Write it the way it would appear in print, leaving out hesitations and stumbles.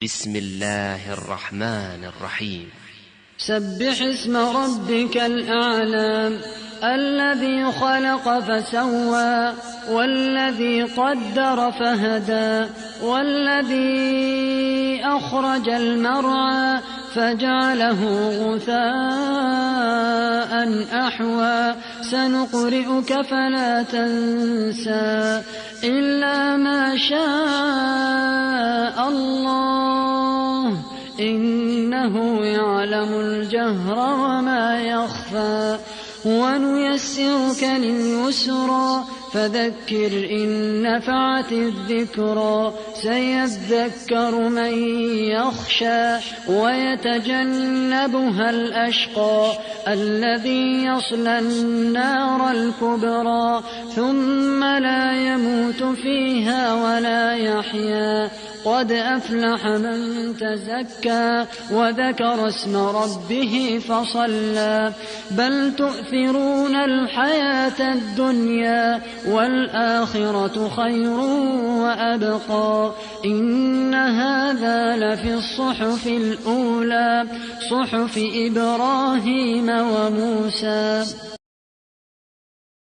بسم الله الرحمن الرحيم. سبح اسم ربك الأعلى الذي خلق فسوى والذي قدر فهدى والذي أخرج المرعى فجعله غثاء أحوى سنقرئك فلا تنسى إلا ما شاء الله إنه يعلم الجهر وما يخفى ونيسرك لليسرى فذكر إن نفعت الذكرى سيذكر من يخشى ويتجنبها الأشقى الذي يصلى النار الكبرى ثم لا يموت فيها ولا يحيا قد أفلح من تزكى وذكر اسم ربه فصلى بل تؤثرون الحياة الدنيا والآخرة خير وأبقى إن هذا لفي الصحف الأولى صحف إبراهيم وموسى.